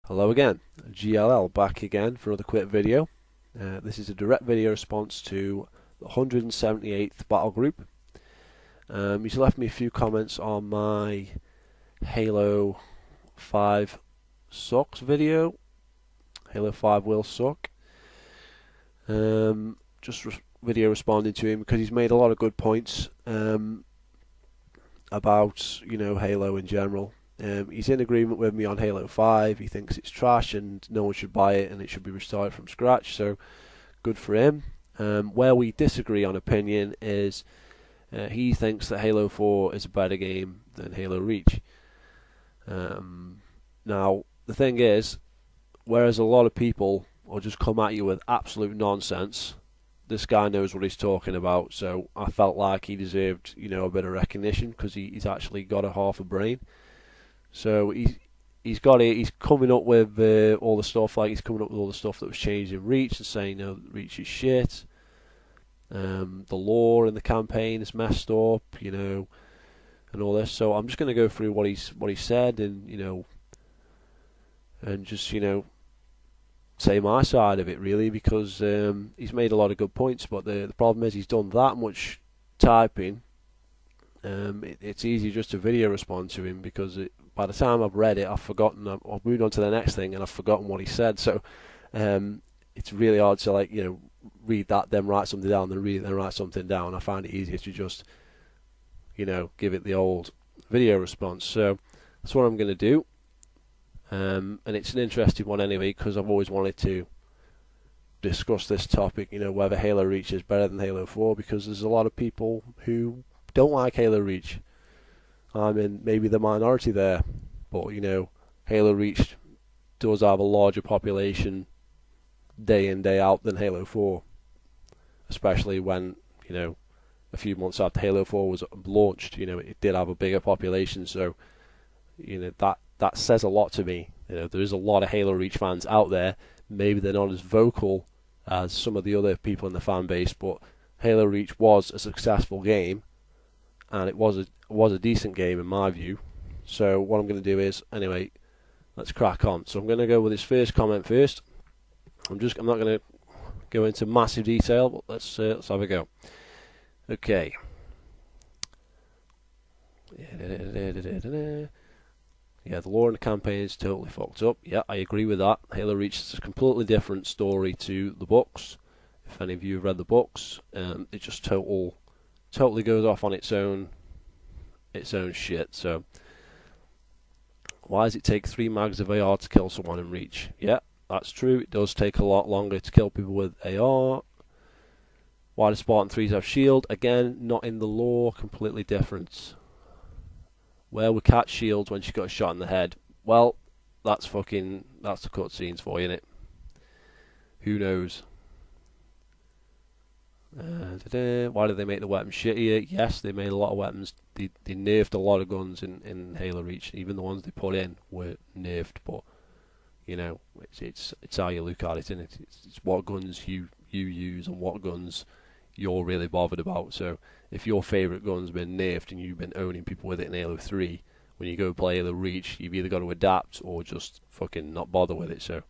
Hello again, GLL back again for another quick video. This is a direct video response to the 178th battle group. He's left me a few comments on my Halo 5 sucks video. Halo 5 will suck. Video responding to him because he's made a lot of good points about Halo in general. He's in agreement with me on Halo 5. He thinks it's trash and no one should buy it and it should be restarted from scratch, so good for him. Where we disagree on opinion is he thinks that Halo 4 is a better game than Halo Reach. Now, the thing is, whereas a lot of people will just come at you with absolute nonsense, this guy knows what he's talking about, so I felt like he deserved a bit of recognition because he's actually got a half a brain. So he's coming up with all the stuff, like he's coming up with all the stuff that was changed in Reach and saying Reach is shit. The lore in the campaign is messed up, and all this. So I'm just going to go through what he said and and just say my side of it really, because he's made a lot of good points. But the problem is he's done that much typing. It's easy just to video respond to him because by the time I've read it, I've forgotten. I've moved on to the next thing and I've forgotten what he said. So it's really hard to read that, then write something down, then read it, then write something down. I find it easier to just give it the old video response. So that's what I'm going to do. And it's an interesting one anyway, because I've always wanted to discuss this topic. Whether Halo Reach is better than Halo 4, because there's a lot of people who don't like Halo Reach. I'm in maybe the minority there, but Halo Reach does have a larger population day in day out than Halo 4, especially when a few months after Halo 4 was launched, it did have a bigger population. So that says a lot to me. There is a lot of Halo Reach fans out there. Maybe they're not as vocal as some of the other people in the fan base, but Halo Reach was a successful game, and it was a decent game in my view. So what I'm going to do is, anyway, let's crack on. So I'm going to go with his first comment first. I'm not going to go into massive detail, but let's have a go. Okay. Yeah, the lore in the campaign is totally fucked up. Yeah, I agree with that. Halo Reach is a completely different story to the books. If any of you have read the books, it just totally goes off on its own shit. So why does it take 3 mags of AR to kill someone in Reach? Yeah, that's true. It does take a lot longer to kill people with AR. Why do Spartan 3s have shield? Again, not in the lore, completely different. Where were Kat's shields when she got shot in the head? Well, that's the cutscenes for you, innit? Who knows? Why did they make the weapons shittier? Yes, they made a lot of weapons. They nerfed a lot of guns in Halo Reach. Even the ones they put in were nerfed, but it's how you look at it, isn't it? It's what guns you use and what guns you're really bothered about. So if your favourite gun's been nerfed and you've been owning people with it in Halo 3, when you go play Halo Reach, you've either got to adapt or just fucking not bother with it. So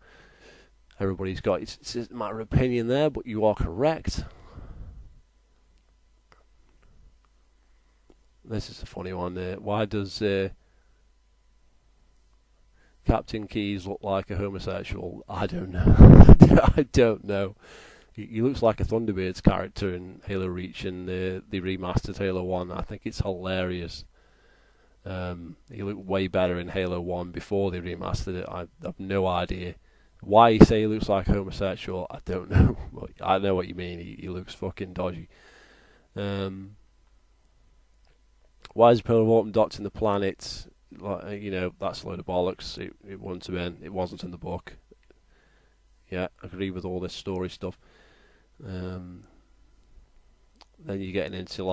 everybody's got it's a matter of opinion there, but you are correct. This is a funny one. Why does Captain Keyes look like a homosexual? I don't know. I don't know. He looks like a Thunderbirds character in Halo Reach and the remastered Halo 1. I think it's hilarious. He looked way better in Halo 1 before they remastered it. I have no idea. Why you say he looks like a homosexual, I don't know. But I know what you mean. He looks fucking dodgy. Why is Pillar of Autumn docked in the planet? That's a load of bollocks. It wouldn't have been. It wasn't in the book. Yeah, I agree with all this story stuff. Then you're getting into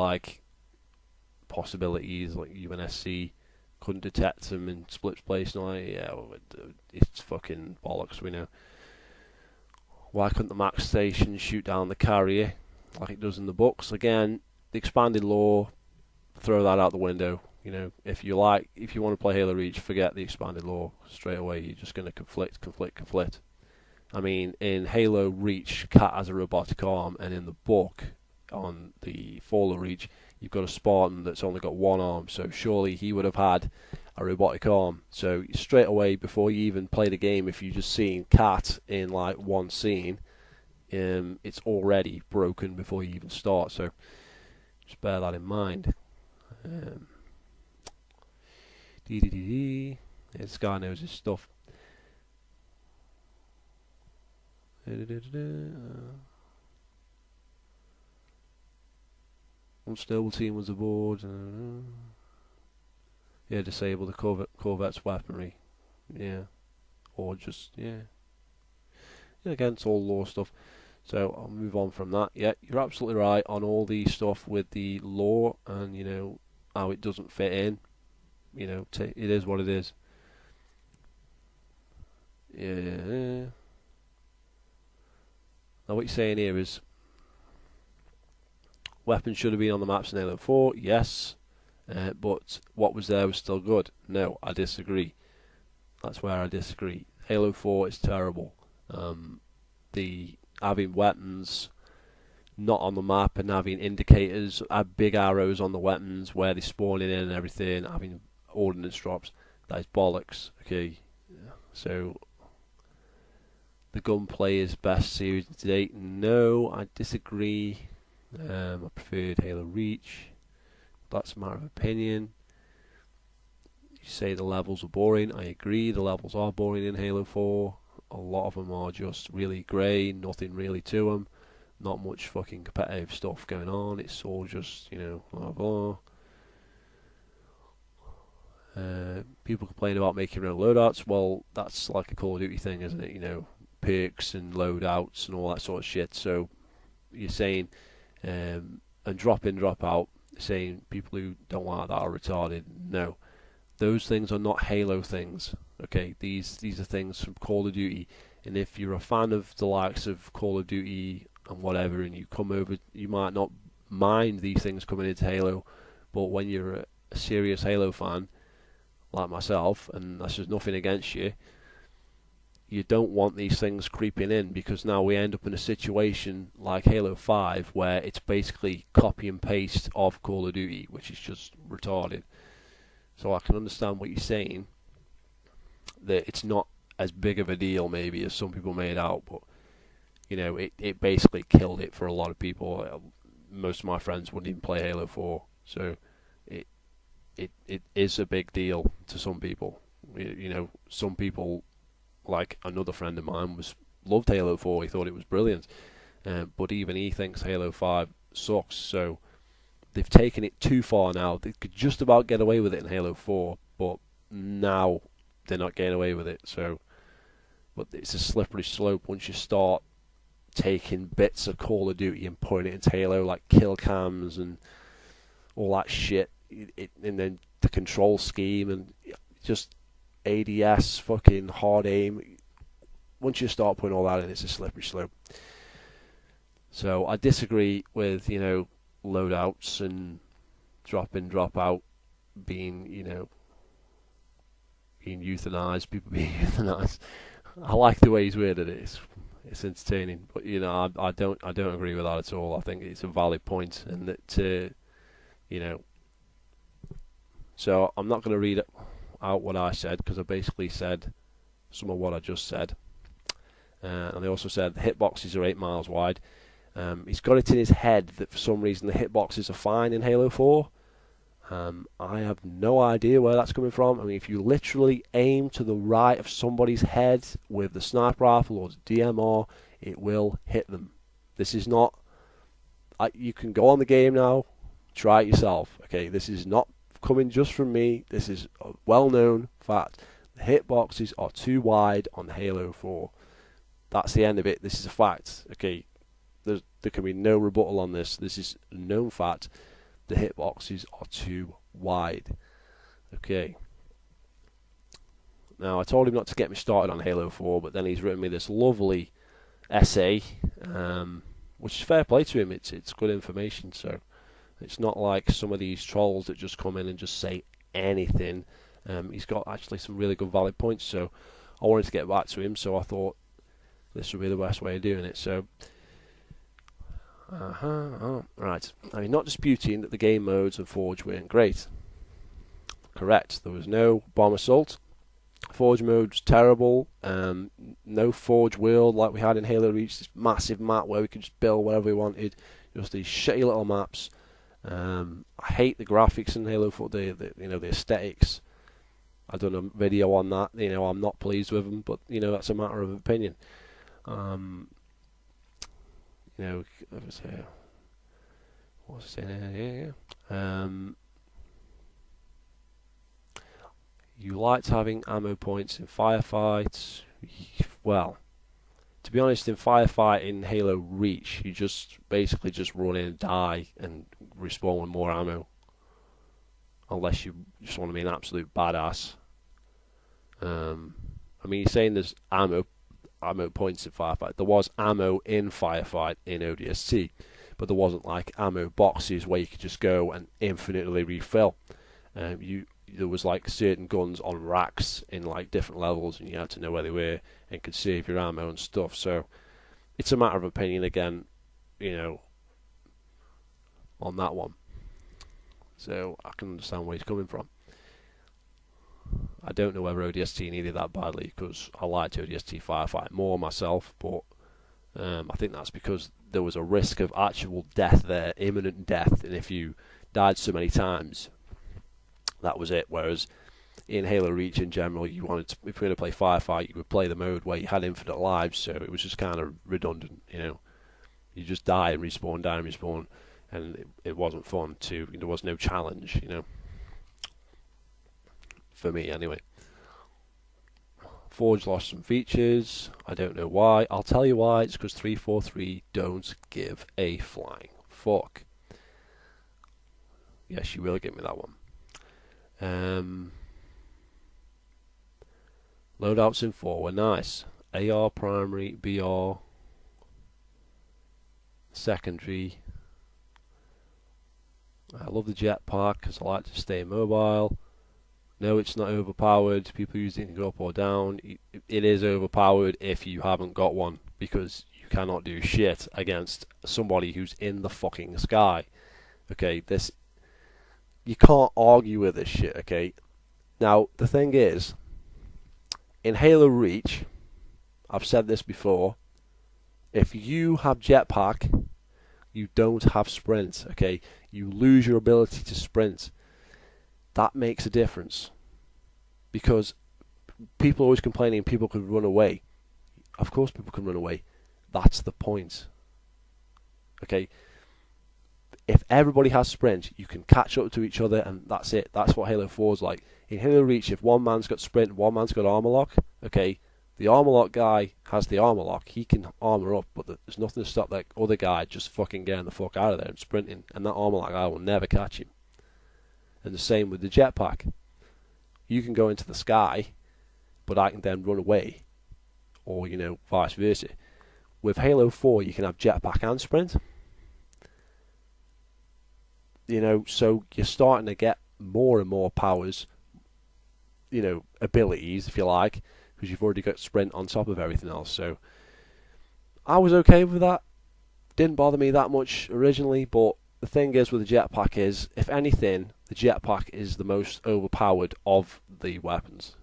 possibilities like UNSC couldn't detect them in Split's place, and it's fucking bollocks. We know. Why couldn't the Max station shoot down the carrier like it does in the books? Again, the expanded lore, throw that out the window. You know, if you want to play Halo Reach, forget the expanded lore straight away. You're just going to conflict. I mean, in Halo Reach, Cat has a robotic arm, and in the book, on the Fallout Reach, you've got a Spartan that's only got one arm. So surely he would have had a robotic arm. So straight away, before you even play the game, if you just seen Cat in like one scene, it's already broken before you even start. So just bear that in mind. This guy knows his stuff. Unstable team was aboard. Yeah, disable the Corvette's weaponry. Yeah. Or just, yeah. Against all lore stuff. So I'll move on from that. Yeah, you're absolutely right on all the stuff with the lore and, you know, how it doesn't fit in. You know, it is what it is. Yeah. Now what you're saying here is weapons should have been on the maps in Halo 4, yes, but what was there was still good. No, I disagree. That's where I disagree. Halo 4 is terrible. The having weapons not on the map and having indicators, big arrows on the weapons where they're spawning in and everything, having ordnance drops, that is bollocks. Okay, so the gunplay is best series to date. No, I disagree. I preferred Halo Reach. That's a matter of opinion. You say the levels are boring. I agree, the levels are boring in Halo 4. A lot of them are just really grey, nothing really to them. Not much fucking competitive stuff going on. It's all just, you know, blah blah. People complain about making their own loadouts. Well, that's like a Call of Duty thing, isn't it? You know, perks and loadouts and all that sort of shit. So you're saying, and drop in, drop out, saying people who don't like that are retarded. No, those things are not Halo things. Okay, these are things from Call of Duty. And if you're a fan of the likes of Call of Duty and whatever, and you come over, you might not mind these things coming into Halo. But when you're a serious Halo fan, like myself, and that's just nothing against you, you don't want these things creeping in, because now we end up in a situation like Halo 5 where it's basically copy and paste of Call of Duty, which is just retarded. So I can understand what you're saying, that it's not as big of a deal maybe as some people made out, but you know, it basically killed it for a lot of people. Most of my friends wouldn't even play Halo 4, so it is a big deal to some people. You know, some people, like another friend of mine, loved Halo 4. He thought it was brilliant, but even he thinks Halo 5 sucks. So they've taken it too far now. They could just about get away with it in Halo 4, but now they're not getting away with it. So, but it's a slippery slope once you start taking bits of Call of Duty and putting it into Halo, like kill cams and all that shit. And then the control scheme and just ADS, fucking hard aim. Once you start putting all that in, it's a slippery slope. So I disagree with, you know, loadouts and drop in, drop out being, you know, being euthanized, people being euthanized. I like the way he's worded it. It's entertaining, but you know, I don't agree with that at all. I think it's a valid point, and that you know. So I'm not going to read out what I said, because I basically said some of what I just said. And I also said the hitboxes are 8 miles wide. He's got it in his head that for some reason the hitboxes are fine in Halo 4. I have no idea where that's coming from. I mean, if you literally aim to the right of somebody's head with the sniper rifle or the DMR, it will hit them. This is not... you can go on the game now, try it yourself. Okay, this is not coming just from me. This is a well-known fact. The hitboxes are too wide on Halo 4. That's the end of it. This is a fact. Okay, there can be no rebuttal on this. This is a known fact. The hitboxes are too wide. Okay. Now, I told him not to get me started on Halo 4, but then he's written me this lovely essay, which is fair play to him. It's good information, so it's not like some of these trolls that just come in and just say anything. He's got actually some really good valid points, so I wanted to get back to him, so I thought this would be the best way of doing it. So, right. I mean, not disputing that the game modes and Forge weren't great. Correct. There was no bomb assault. Forge mode was terrible. No Forge world like we had in Halo Reach, this massive map where we could just build whatever we wanted. Just these shitty little maps. I hate the graphics in Halo 4, the aesthetics. I've done a video on that. I'm not pleased with them, but that's a matter of opinion. What's it saying here? You liked having ammo points in firefights. Well, to be honest, in firefight in Halo Reach, you just basically just run in and die and respawn with more ammo. Unless you just want to be an absolute badass. I mean, you're saying there's ammo points in firefight. There was ammo in firefight in ODST, but there wasn't like ammo boxes where you could just go and infinitely refill. There was like certain guns on racks in like different levels, and you had to know where they were and could save your ammo and stuff. So it's a matter of opinion again, on that one. So I can understand where he's coming from. I don't know whether ODST needed that badly, because I liked ODST Firefight more myself, but I think that's because there was a risk of actual death there, imminent death, and if you died so many times, that was it. Whereas in Halo Reach in general, if you were going to play Firefight, you would play the mode where you had infinite lives, so it was just kind of redundant, You just die and respawn, and it wasn't fun there was no challenge, for me anyway. Forge lost some features. I don't know why. I'll tell you why. It's because 343 don't give a flying fuck. Yes, you will give me that one. Loadouts in 4 were nice. AR primary, BR secondary. I love the jetpack because I like to stay mobile. No, it's not overpowered. People use it to go up or down. It is overpowered if you haven't got one, because you cannot do shit against somebody who's in the fucking sky. Okay, you can't argue with this shit, okay? Now, the thing is, in Halo Reach, I've said this before, if you have jetpack, you don't have sprint, okay? You lose your ability to sprint. That makes a difference, because people are always complaining people could run away. Of course people can run away. That's the point. Okay? If everybody has sprint, you can catch up to each other, and that's it. That's what Halo 4 is like. In Halo Reach, if one man's got sprint and one man's got armor lock, okay, the armor lock guy has the armor lock. He can armor up, but there's nothing to stop that other guy just fucking getting the fuck out of there and sprinting, and that armor lock guy will never catch him. And the same with the jetpack. You can go into the sky, but I can then run away, or vice versa. With Halo 4, you can have jetpack and sprint. So you're starting to get more and more powers, abilities, if you like, because you've already got sprint on top of everything else. So I was okay with that. Didn't bother me that much originally, but the thing is with the jetpack is, if anything, the jetpack is the most overpowered of the weapons.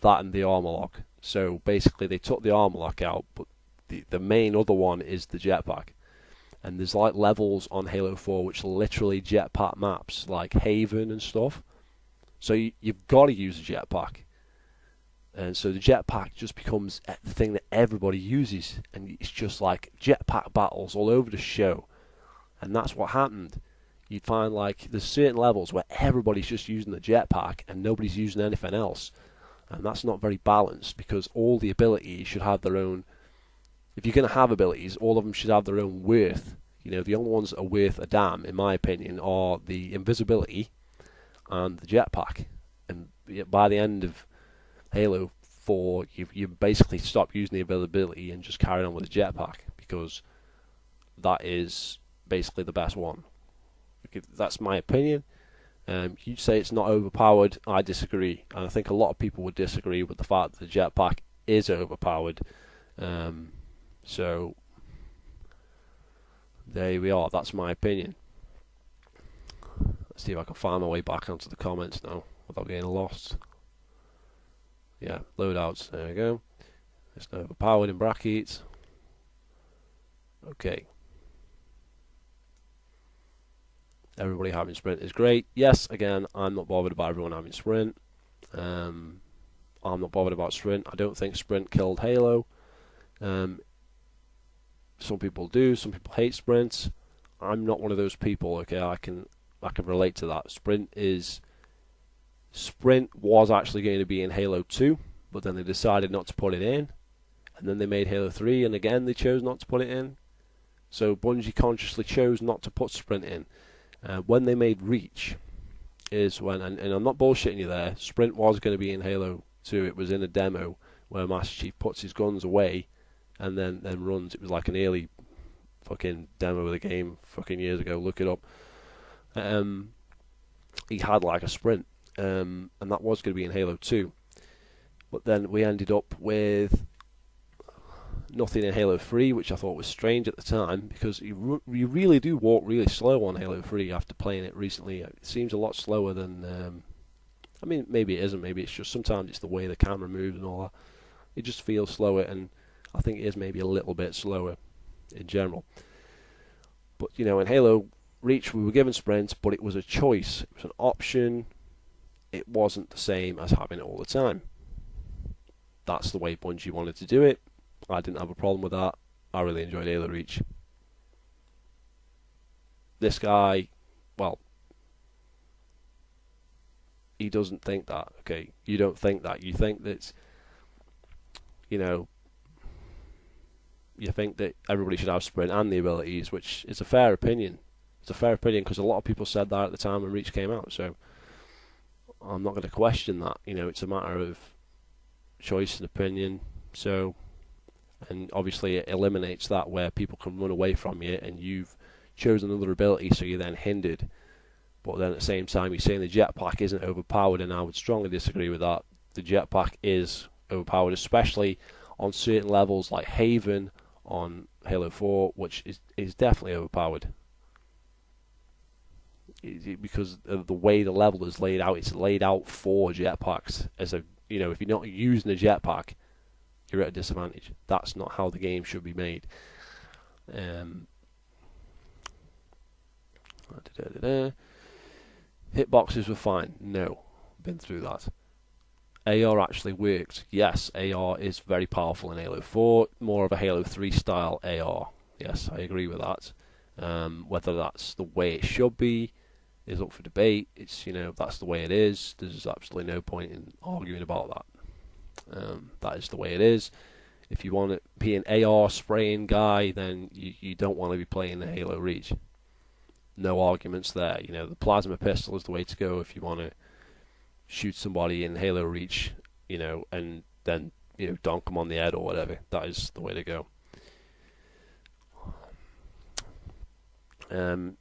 That and the armor lock. So basically they took the armor lock out, but the main other one is the jetpack. And there's like levels on Halo 4 which are literally jetpack maps, like Haven and stuff. So you've got to use a jetpack. And so the jetpack just becomes the thing that everybody uses. And it's just like jetpack battles all over the show. And that's what happened. You'd find like there's certain levels where everybody's just using the jetpack and nobody's using anything else. And that's not very balanced, because all the abilities should have their own. If you're going to have abilities, all of them should have their own worth. The only ones that are worth a damn, in my opinion, are the invisibility and the jetpack. And by the end of Halo 4, you basically stop using the invisibility and just carry on with the jetpack, because that is basically the best one. That's my opinion. You say it's not overpowered. I disagree, and I think a lot of people would disagree with the fact that the jetpack is overpowered. So there we are. That's my opinion. Let's see if I can find my way back onto the comments now without getting lost. Yeah, loadouts. There we go. It's overpowered in brackets. Okay. Everybody having sprint is great. Yes, again, I'm not bothered about everyone having sprint. I'm not bothered about sprint. I don't think sprint killed Halo. Some people do. Some people hate sprints. I'm not one of those people. Okay, I can relate to that. Sprint was actually going to be in Halo 2, but then they decided not to put it in, and then they made Halo 3, and again they chose not to put it in. So Bungie consciously chose not to put sprint in. When they made Reach is when, and I'm not bullshitting you there, sprint was going to be in Halo 2. It was in a demo where Master Chief puts his guns away and then runs. It was like an early fucking demo of the game fucking years ago. Look it up. He had like a sprint, and that was going to be in Halo 2. But then we ended up with nothing in Halo 3, which I thought was strange at the time, because you really do walk really slow on Halo 3 after playing it recently. It seems a lot slower than... I mean, maybe it isn't. Maybe it's just sometimes it's the way the camera moves and all that. It just feels slower, and I think it is maybe a little bit slower in general. But, you know, in Halo Reach, we were given sprints, but it was a choice. It was an option. It wasn't the same as having it all the time. That's the way Bungie wanted to do it. I didn't have a problem with that. I really enjoyed Halo Reach. This guy, well, he doesn't think that. Okay, you don't think that. You think that, you know, you think that everybody should have sprint and the abilities, which is a fair opinion. It's a fair opinion because a lot of people said that at the time when Reach came out. So I'm not going to question that. You know, it's a matter of choice and opinion. So, and obviously it eliminates that where people can run away from you and you've chosen another ability, so you're then hindered. But then at the same time, you're saying the jetpack isn't overpowered, and I would strongly disagree with that. The jetpack is overpowered, especially on certain levels like Haven on Halo 4, which is definitely overpowered. Because of the way the level is laid out, it's laid out for jetpacks. As a, you know, if you're not using a jetpack, you're at a disadvantage. That's not how the game should be made. Hitboxes were fine. No, been through that. AR actually worked. Yes, AR is very powerful in Halo 4. More of a Halo 3 style AR. Yes, I agree with that. Whether that's the way it should be is up for debate. It's, you know, that's the way it is. There's absolutely no point in arguing about that. That is the way it is. If you want to be an AR spraying guy, then you don't want to be playing the Halo Reach. No arguments there. You know, the plasma pistol is the way to go if you want to shoot somebody in Halo Reach, you know, and then, you know, donk them on the head or whatever. That is the way to go. Let's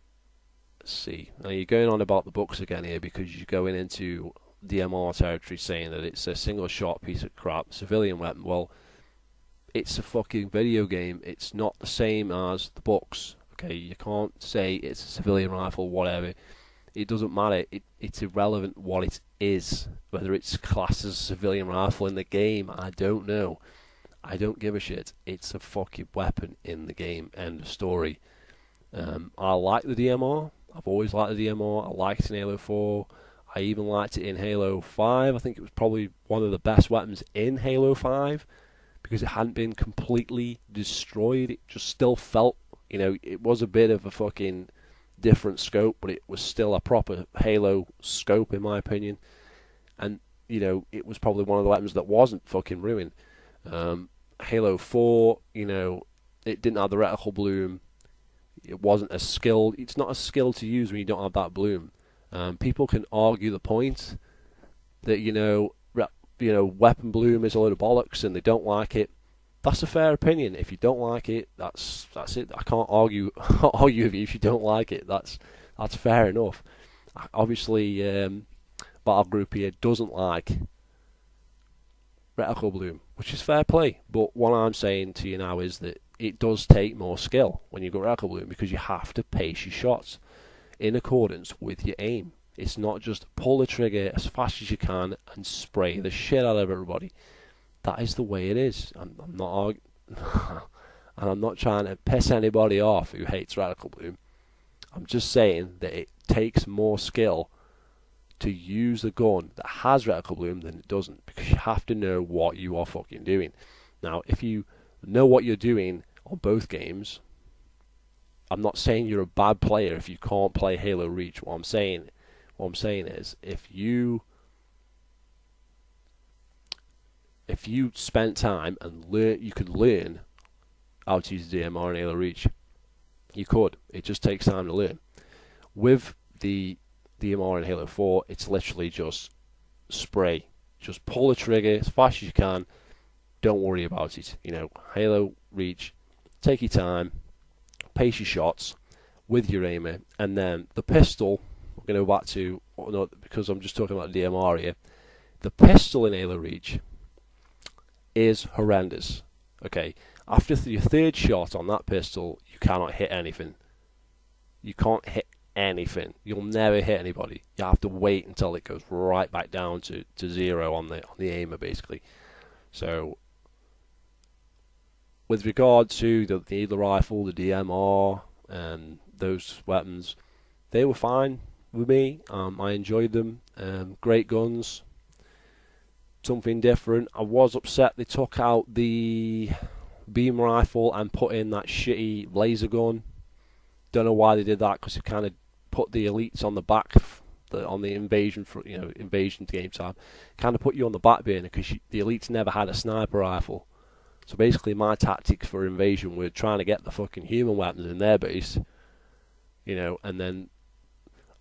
see. Now you're going on about the books again here because you're going into DMR territory saying that it's a single shot piece of crap civilian weapon. Well, it's a fucking video game. It's not the same as the books. Okay, you can't say it's a civilian rifle, whatever. It doesn't matter. It's irrelevant what it is. Whether it's classed as a civilian rifle in the game, I don't know. I don't give a shit. It's a fucking weapon in the game. End of story. I like the DMR. I've always liked the DMR. I liked it in Halo 4. I even liked it in Halo 5. I think it was probably one of the best weapons in Halo 5 because it hadn't been completely destroyed. It just still felt, you know, it was a bit of a fucking different scope, but it was still a proper Halo scope in my opinion. And, you know, it was probably one of the weapons that wasn't fucking ruined. Halo 4, you know, it didn't have the reticle bloom. It wasn't as skilled. It's not a skill to use when you don't have that bloom. People can argue the point that, you know, weapon bloom is a load of bollocks and they don't like it. That's a fair opinion. If you don't like it, that's it. I can't argue with you if you don't like it. That's fair enough. Obviously, Battle Group here doesn't like Reticle Bloom, which is fair play. But what I'm saying to you now is that it does take more skill when you go Reticle Bloom, because you have to pace your shots in accordance with your aim. It's not just pull the trigger as fast as you can and spray the shit out of everybody. That is the way it is. I'm not and I'm not trying to piss anybody off who hates Reticle Bloom. I'm just saying that it takes more skill to use a gun that has Reticle Bloom than it doesn't, because you have to know what you are fucking doing. Now, if you know what you're doing on both games, I'm not saying you're a bad player if you can't play Halo Reach. What I'm saying is, if you spent time and you could learn how to use DMR in Halo Reach, you could. It just takes time to learn. With the DMR in Halo 4, it's literally just spray. Just pull the trigger as fast as you can. Don't worry about it. Halo Reach, take your time, pace your shots with your aimer, and then the pistol, we're going to go back to, because I'm just talking about DMR here, the pistol in Halo Reach is horrendous. Okay, after your third shot on that pistol, you cannot hit anything. You can't hit anything. You'll never hit anybody. You have to wait until it goes right back down to 0 on the aimer, basically. So, with regard to the rifle, the DMR, and those weapons, they were fine with me. I enjoyed them. Great guns. Something different. I was upset they took out the beam rifle and put in that shitty laser gun. Don't know why they did that, because it kind of put the elites on the back, on the invasion game time. Kind of put you on the back burner, because the elites never had a sniper rifle. So basically, my tactics for invasion were trying to get the fucking human weapons in their base, and then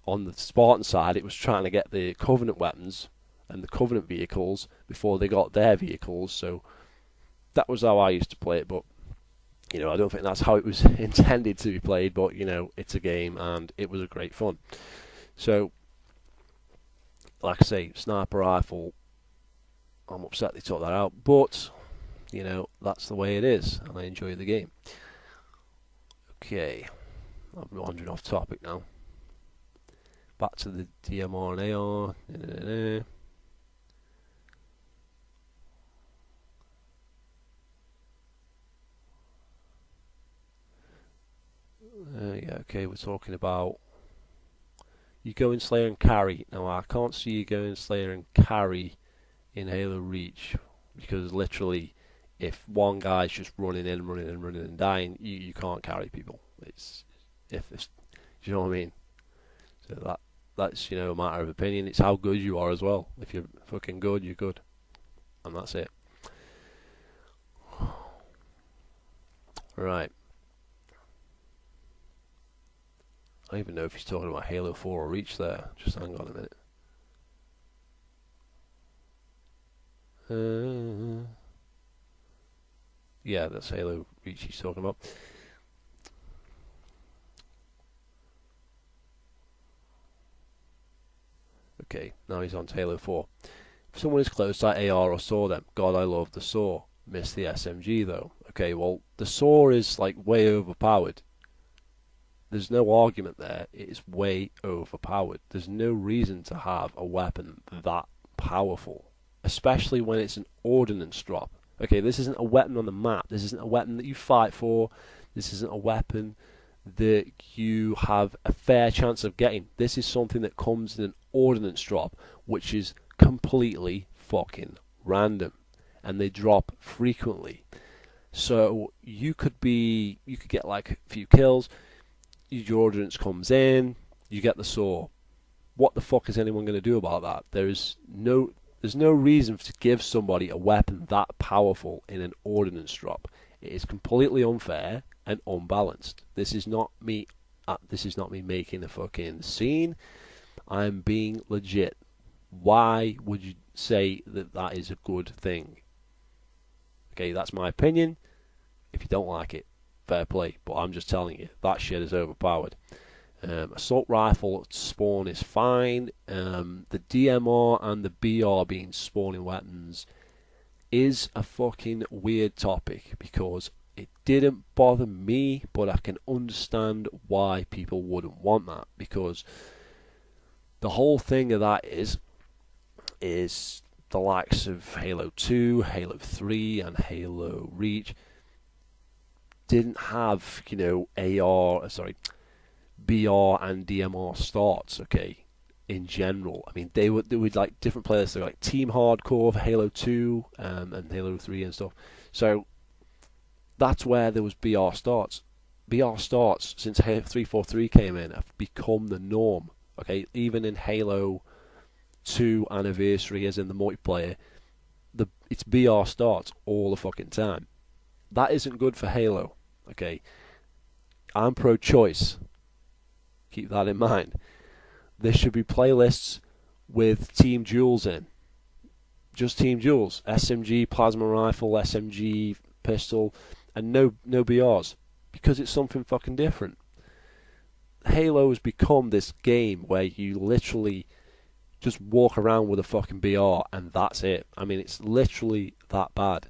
on the Spartan side, it was trying to get the Covenant weapons and the Covenant vehicles before they got their vehicles. So that was how I used to play it, but I don't think that's how it was intended to be played, but it's a game and it was a great fun. So, like I say, sniper rifle, I'm upset they took that out, but that's the way it is, and I enjoy the game. Okay, I'm wandering off topic now. Back to the DMR and AR. Yeah, okay, we're talking about you go in Slayer and carry. Now, I can't see you going Slayer and carry in Halo Reach, because literally, if one guy's just running and dying, you can't carry people. Do you know what I mean? So that's a matter of opinion. It's how good you are as well. If you're fucking good, you're good, and that's it. Right. I don't even know if he's talking about Halo 4 or Reach there. Just hang on a minute. Yeah, that's Halo Reach he's talking about. Okay, now he's on to Halo 4. If someone is close to AR or SAW, then God, I love the SAW. Miss the SMG though. Okay, well, the SAW is like way overpowered. There's no argument there. It is way overpowered. There's no reason to have a weapon that powerful, especially when it's an ordnance drop. Okay, this isn't a weapon on the map. This isn't a weapon that you fight for. This isn't a weapon that you have a fair chance of getting. This is something that comes in an ordnance drop, which is completely fucking random, and they drop frequently. So you could get like a few kills. Your ordnance comes in, you get the SAW. What the fuck is anyone going to do about that? There's no reason to give somebody a weapon that powerful in an ordnance drop. It is completely unfair and unbalanced. This is not me making a fucking scene. I'm being legit. Why would you say that is a good thing? Okay, that's my opinion. If you don't like it, fair play, but I'm just telling you, that shit is overpowered. Assault rifle spawn is fine. The DMR and the BR being spawning weapons is a fucking weird topic because it didn't bother me, but I can understand why people wouldn't want that, because the whole thing of that is the likes of Halo 2, Halo 3 and Halo Reach didn't have, BR and DMR starts, okay, in general. I mean, they would like different players, so like Team Hardcore for Halo 2 and Halo 3 and stuff. So that's where there was BR starts. BR starts since 343 came in have become the norm. Okay, even in Halo 2 Anniversary, as in the multiplayer, it's BR starts all the fucking time. That isn't good for Halo. Okay, I'm pro-choice. Keep that in mind. There should be playlists with team duels in. Just team duels. SMG, plasma rifle, SMG, pistol, and no BRs. Because it's something fucking different. Halo has become this game where you literally just walk around with a fucking BR and that's it. I mean, it's literally that bad.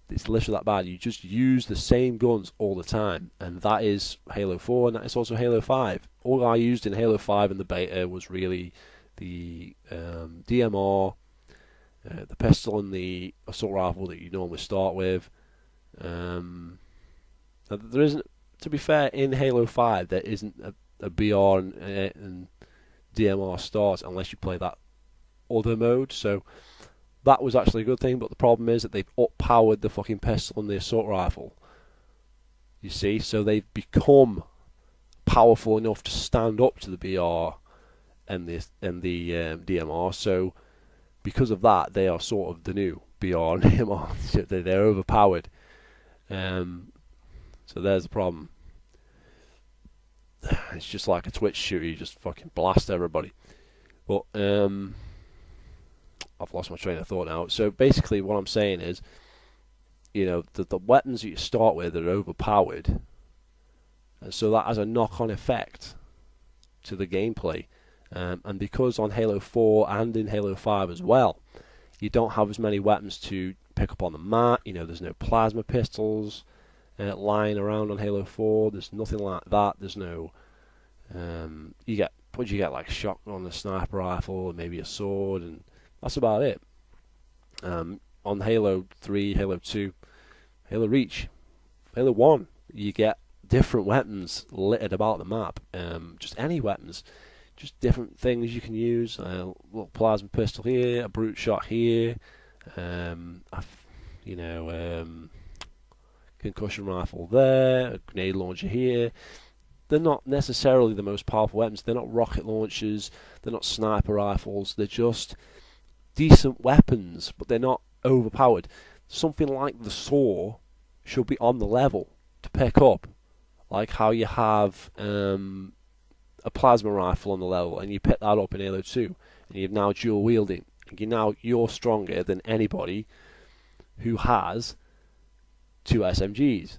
It's literally that bad. You just use the same guns all the time, and that is Halo 4, and that is also Halo 5. All I used in Halo 5 in the beta was really the DMR, the pistol, and the assault rifle that you normally start with. There isn't, to be fair, in Halo 5 there isn't a BR and DMR start unless you play that other mode. So that was actually a good thing, but the problem is that they've up-powered the fucking pistol and the assault rifle. You see, so they've become powerful enough to stand up to the BR and the DMR. So because of that, they are sort of the new BR and DMR. They're overpowered. So there's the problem. It's just like a Twitch shooter. You just fucking blast everybody. But I've lost my train of thought now. So basically what I'm saying is, the weapons that you start with are overpowered, and so that has a knock-on effect to the gameplay. And because on Halo 4 and in Halo 5 as well, you don't have as many weapons to pick up on the map. There's no plasma pistols lying around on Halo 4. There's nothing like that. There's no you get like a shotgun, a sniper rifle, and maybe a sword, and that's about it. On Halo 3, Halo 2, Halo Reach, Halo 1, you get different weapons littered about the map. Just any weapons, just different things you can use. A little plasma pistol here, a brute shot here, concussion rifle there, a grenade launcher here. They're not necessarily the most powerful weapons. They're not rocket launchers. They're not sniper rifles. They're just decent weapons, but they're not overpowered. Something like the saw should be on the level to pick up, like how you have a plasma rifle on the level, and you pick that up in Halo 2, and you're now dual wielding. You're stronger than anybody who has 2 SMGs,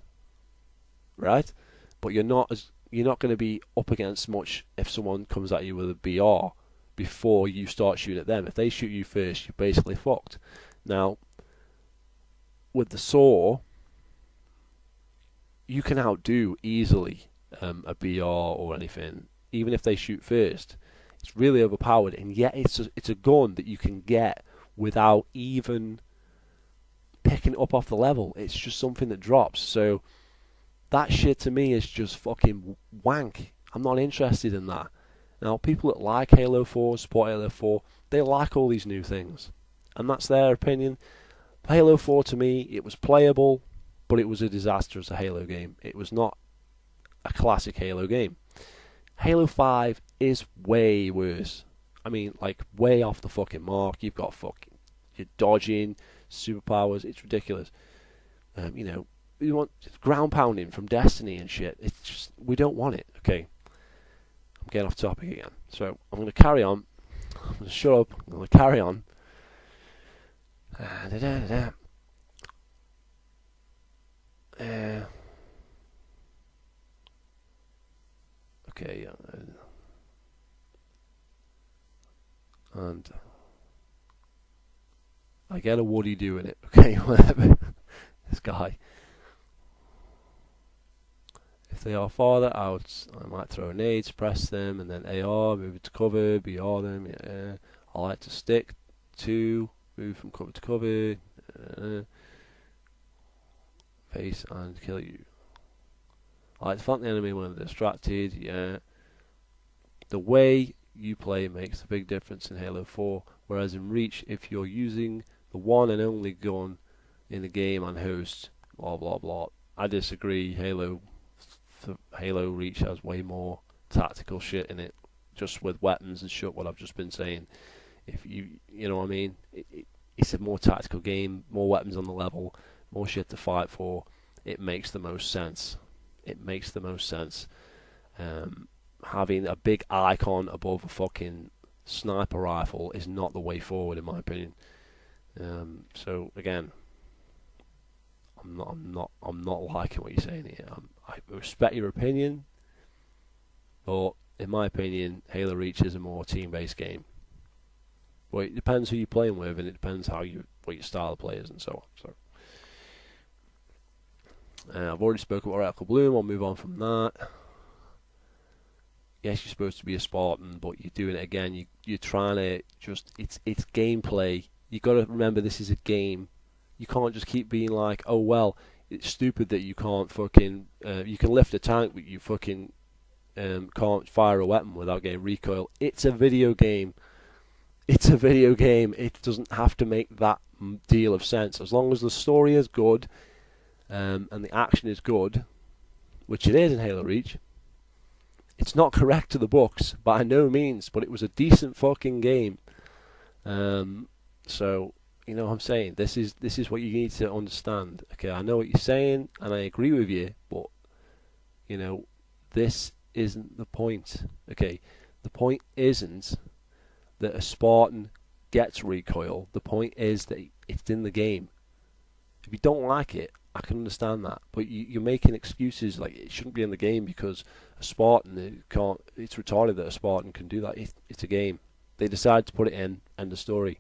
right? But you're not going to be up against much if someone comes at you with a BR before you start shooting at them. If they shoot you first, you're basically fucked. Now, with the saw, you can outdo easily a BR or anything, even if they shoot first. It's really overpowered, and yet it's a gun that you can get without even picking it up off the level. It's just something that drops. So that shit to me is just fucking wank. I'm not interested in that. Now, people that like Halo 4, support Halo 4, they like all these new things, and that's their opinion. Halo 4, to me, it was playable, but it was a disaster as a Halo game. It was not a classic Halo game. Halo 5 is way worse. I mean, like, way off the fucking mark. You've got you're dodging, superpowers. It's ridiculous. We want ground pounding from Destiny and shit. It's just, we don't want it. Okay, I'm getting off topic again. So I'm going to carry on. I'm going to shut up. I'm going to carry on. Okay, Okay, and I get a Woody doing it. Okay, whatever. This guy. If they are farther out, I might throw nades, press them, and then AR, move it to cover, BR them. Yeah. I like to stick to, move from cover to cover, face and kill you. I like to flank the enemy when they're distracted. Yeah. The way you play makes a big difference in Halo 4, whereas in Reach, if you're using the one and only gun in the game and host, blah blah blah. I disagree. Halo Reach has way more tactical shit in it, just with weapons and shit. What I've just been saying. If you know what I mean, it's a more tactical game, more weapons on the level, more shit to fight for. It makes the most sense. It makes the most sense. Having a big icon above a fucking sniper rifle is not the way forward, in my opinion. So again, I'm not liking what you're saying here. I respect your opinion, but in my opinion, Halo Reach is a more team-based game. Well, it depends who you're playing with, and it depends what your style of play is, and so on. So, I've already spoken about Radical Bloom. I'll move on from that. Yes, you're supposed to be a Spartan, but you're doing it again. You're trying to it's gameplay. You got to remember this is a game. You can't just keep being like, oh well, it's stupid that you can't fucking you can lift a tank, but you fucking can't fire a weapon without getting recoil. It's a video game. It's a video game. It doesn't have to make that deal of sense. As long as the story is good and the action is good, which it is in Halo Reach. It's not correct to the books by no means, but it was a decent fucking game. So you know what I'm saying. This is what you need to understand. Okay, I know what you're saying, and I agree with you, but you know this isn't the point. Okay, the point isn't that a Spartan gets recoil. The point is that it's in the game. If you don't like it, I can understand that, but you're making excuses like it shouldn't be in the game because a Spartan can't. It's retarded that a Spartan can do that. It's a game. They decide to put it in. End of story.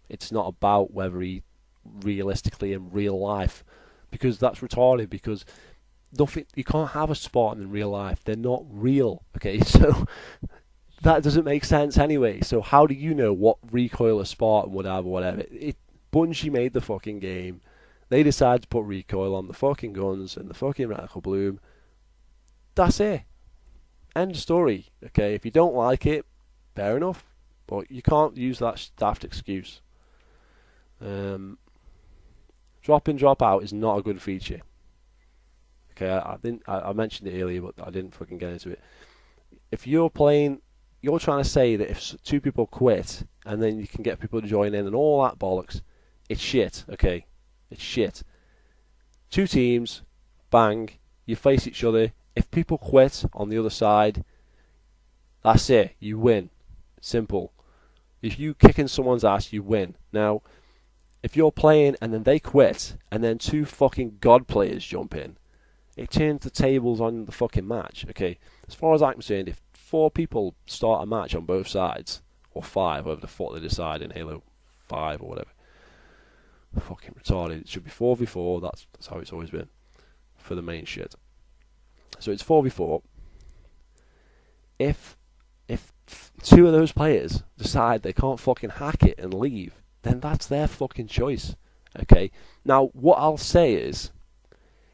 It's not about whether he realistically in real life, because that's retarded. Because nothing. You can't have a Spartan in real life. They're not real. Okay, so that doesn't make sense anyway. So how do you know what recoil a Spartan would have or whatever? Bungie made the fucking game. They decide to put recoil on the fucking guns and the fucking Radical Bloom. That's it. End of story. Okay, if you don't like it, fair enough. But you can't use that daft excuse. Drop in, drop out is not a good feature. Okay, I mentioned it earlier, but I didn't fucking get into it. If you're playing, you're trying to say that if two people quit and then you can get people to join in and all that bollocks, it's shit. Okay. It's shit. Two teams, bang, you face each other. If people quit on the other side, that's it. You win. Simple. If you kick in someone's ass, you win. Now, if you're playing and then they quit, and then two fucking god players jump in, it turns the tables on the fucking match. Okay, as far as I'm concerned, if 4 people start a match on both sides, or 5, whatever the fuck they decide in Halo 5 or whatever, fucking retarded. It should be 4v4. That's how it's always been for the main shit. So it's 4v4. If 2 of those players decide they can't fucking hack it and leave, then that's their fucking choice. Okay. Now what I'll say is,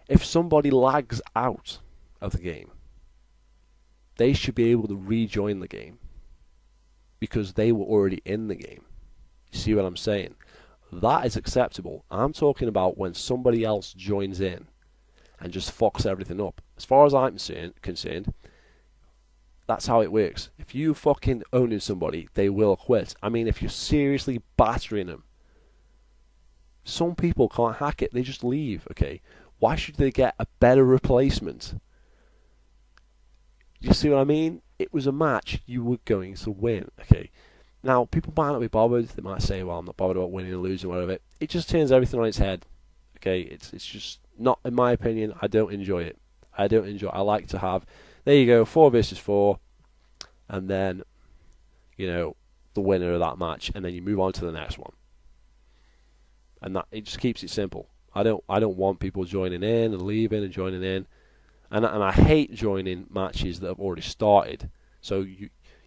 if somebody lags out of the game, they should be able to rejoin the game because they were already in the game. You see what I'm saying? That is acceptable. I'm talking about when somebody else joins in and just fucks everything up. As far as I'm concerned, that's how it works. If you fucking owning somebody, they will quit. I mean, if you're seriously battering them, some people can't hack it. They just leave, okay? Why should they get a better replacement? You see what I mean? It was a match you were going to win, okay? Now, people might not be bothered. They might say, well, I'm not bothered about winning or losing or whatever. It just turns everything on its head. Okay, it's just not, in my opinion, I don't enjoy it. I like to have, there you go, 4 versus 4. and then, the winner of that match, and then you move on to the next one. And that, it just keeps it simple. I don't want people joining in and leaving and joining in, and I hate joining matches that have already started. So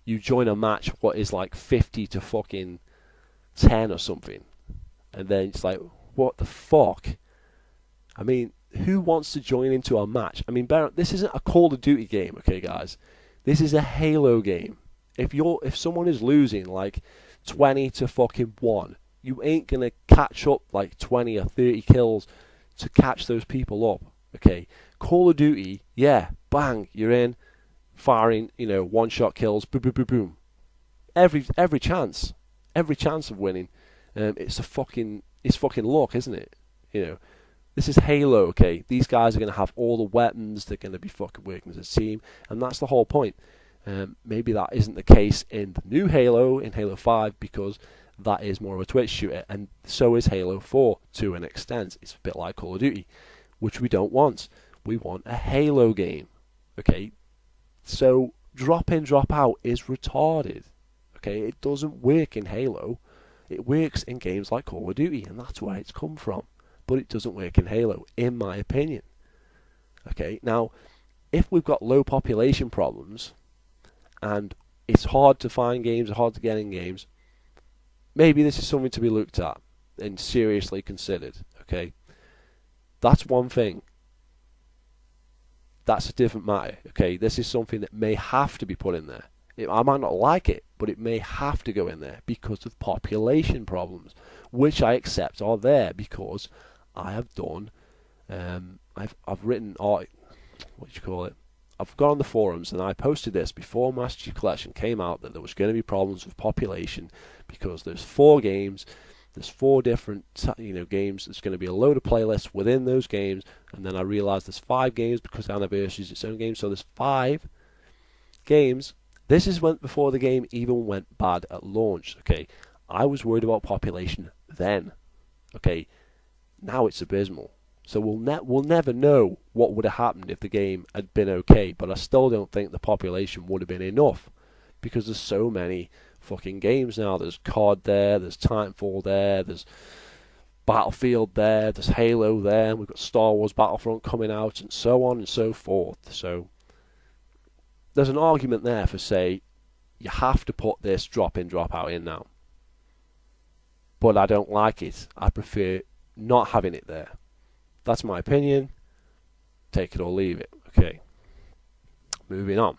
you join a match what is like 50 to fucking 10 or something, and then it's like, what the fuck? I mean, who wants to join into a match? I mean, this isn't a Call of Duty game, okay, guys? This is a Halo game. If someone is losing like 20 to fucking 1, you ain't gonna catch up like 20 or 30 kills to catch those people up, okay? Call of Duty, yeah, bang, you're in, firing, one-shot kills, boom, boom, boom, boom. Every chance of winning. It's fucking luck, isn't it? This is Halo, okay? These guys are going to have all the weapons. They're going to be fucking working as a team, and that's the whole point. Maybe that isn't the case in the new Halo, in Halo 5, because that is more of a Twitch shooter, and so is Halo 4 to an extent. It's a bit like Call of Duty, which we don't want. We want a Halo game, okay? So drop in, drop out is retarded, okay? It doesn't work in Halo. It works in games like Call of Duty, and that's where it's come from. But it doesn't work in Halo, in my opinion. Okay, now, if we've got low population problems, and it's hard to find games, hard to get in games, maybe this is something to be looked at and seriously considered, okay? That's one thing. That's a different matter, okay? This is something that may have to be put in there. I might not like it, but it may have to go in there because of population problems, which I accept are there because I have done, I've written, what do you call it? I've gone on the forums and I posted this before Master Chief Collection came out that there was going to be problems with population because there's 4 games, there's 4 different games. There's going to be a load of playlists within those games, and then I realised there's 5 games because the anniversary is its own game, so there's 5 games. This is before the game even went bad at launch. Okay, I was worried about population then. Okay. Now it's abysmal. So we'll never know what would have happened if the game had been okay, but I still don't think the population would have been enough because there's so many fucking games now. There's COD there, there's Titanfall there, there's Battlefield there, there's Halo there, and we've got Star Wars Battlefront coming out, and so on and so forth. So there's an argument there for say you have to put this drop in, drop out in now. But I don't like it. I prefer not having it there. That's my opinion. Take it or leave it. Okay. Moving on.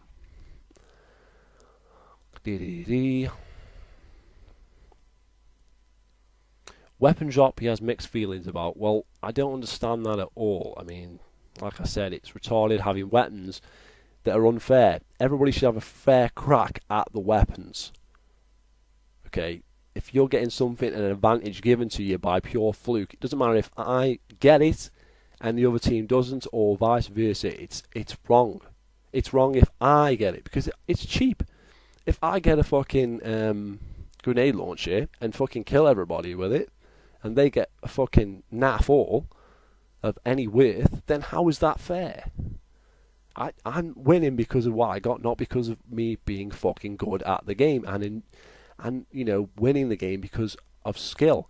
Weapon drop he has mixed feelings about. Well, I don't understand that at all. I mean, like I said, it's retarded having weapons that are unfair. Everybody should have a fair crack at the weapons. Okay? If you're getting something, an advantage given to you by pure fluke, it doesn't matter if I get it and the other team doesn't, or vice versa. It's wrong. It's wrong if I get it because it's cheap. If I get a fucking grenade launcher and fucking kill everybody with it, and they get a fucking naff all of any worth, then how is that fair? I'm winning because of what I got, not because of me being fucking good at the game and winning the game because of skill.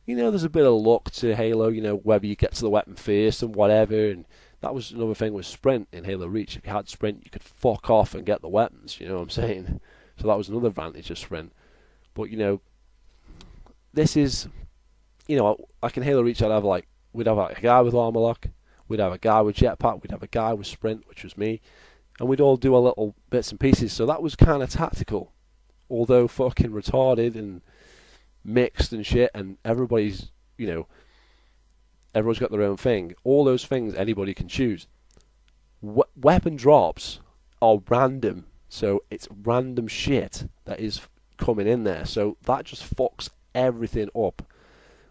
There's a bit of luck to Halo, whether you get to the weapon first and whatever, and that was another thing with Sprint in Halo Reach. If you had Sprint, you could fuck off and get the weapons, you know what I'm saying? So that was another advantage of Sprint. But, this is, like in Halo Reach, we'd have a guy with armor lock, we'd have a guy with jetpack, we'd have a guy with Sprint, which was me, and we'd all do our little bits and pieces, so that was kind of tactical. Although fucking retarded and mixed and shit, and everybody's got their own thing. All those things anybody can choose. Weapon drops are random, so it's random shit that is coming in there. So that just fucks everything up,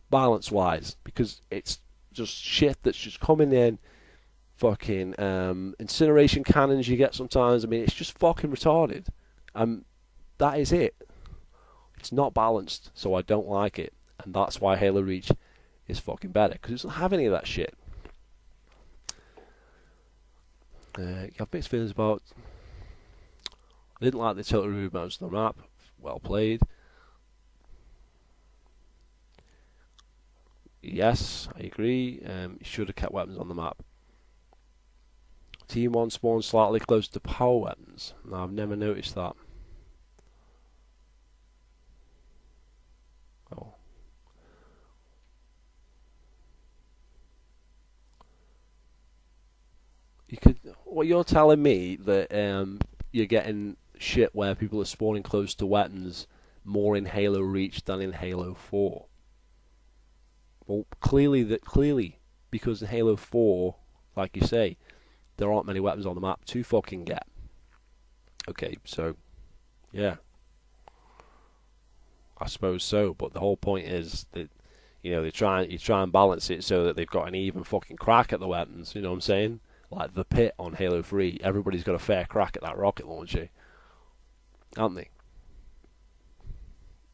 balance-wise, because it's just shit that's just coming in. Fucking incineration cannons you get sometimes. I mean, it's just fucking retarded. That is it. It's not balanced, so I don't like it. And that's why Halo Reach is fucking better, because it doesn't have any of that shit. You have mixed feelings about I didn't like the total remove modes on the map. Well played. Yes, I agree. You should have kept weapons on the map. Team 1 spawns slightly closer to power weapons. No, I've never noticed that. Oh. What you're telling me that you're getting shit where people are spawning close to weapons more in Halo Reach than in Halo 4. Well, clearly, because in Halo 4, like you say, there aren't many weapons on the map to fucking get. Okay, so, yeah. I suppose so, but the whole point is that, you try and balance it so that they've got an even fucking crack at the weapons, you know what I'm saying? Like the pit on Halo 3, everybody's got a fair crack at that rocket launcher, aren't they?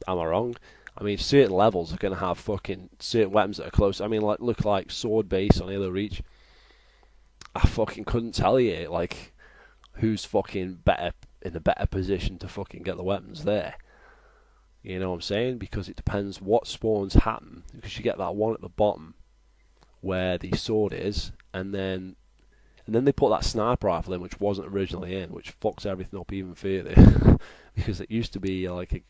Am I wrong? I mean, certain levels are going to have fucking certain weapons that are close. I mean, look like Sword Base on Halo Reach. I fucking couldn't tell you, like, who's fucking better in a better position to fucking get the weapons there. You know what I'm saying? Because it depends what spawns happen. Because you get that one at the bottom where the sword is, and then they put that sniper rifle in, which wasn't originally in, which fucks everything up even further. Because it used to be like a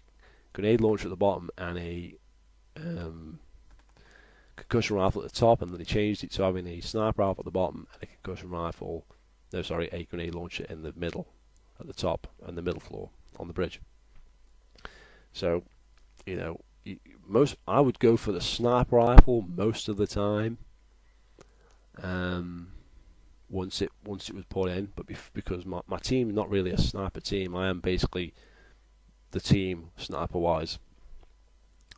grenade launcher at the bottom and a concussion rifle at the top, and then they changed it to having a sniper rifle at the bottom and a concussion rifle. No, sorry, a grenade launcher in the middle, at the top, and the middle floor on the bridge. So, I would go for the sniper rifle most of the time. Once it was put in, but because my team is not really a sniper team, I am basically the team sniper wise.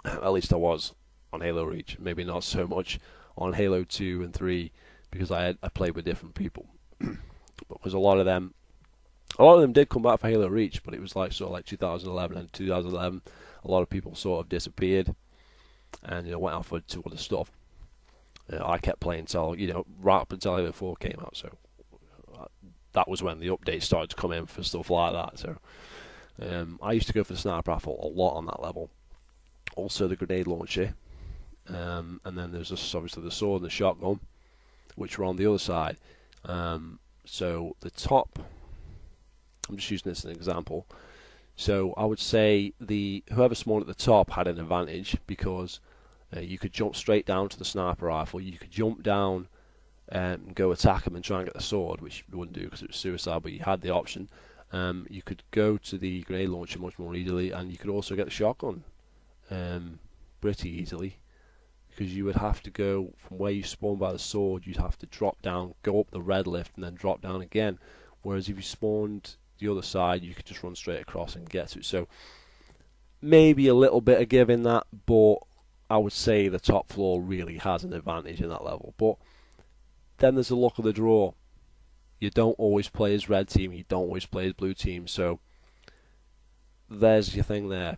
At least I was on Halo Reach. Maybe not so much on Halo 2 and 3 because I played with different people. Because a lot of them did come back for Halo Reach, but it was like 2011 and 2011. A lot of people sort of disappeared and went off to other stuff. I kept playing until right up until Halo 4 came out. So that was when the updates started to come in for stuff like that. So I used to go for the sniper rifle a lot on that level. Also the grenade launcher, and then there's obviously the sword and the shotgun, which were on the other side. So the top, I'm just using this as an example. So I would say whoever spawned at the top had an advantage because you could jump straight down to the sniper rifle. You could jump down and go attack them and try and get the sword, which you wouldn't do because it was suicide, but you had the option. You could go to the grenade launcher much more easily, and you could also get the shotgun pretty easily, because you would have to go from where you spawn by the sword. You'd have to drop down, go up the red lift, and then drop down again. Whereas if you spawned the other side, you could just run straight across and get to it. So maybe a little bit of give in that, but I would say the top floor really has an advantage in that level. But then there's the luck of the draw. You don't always play as red team, you don't always play as blue team, so there's your thing there.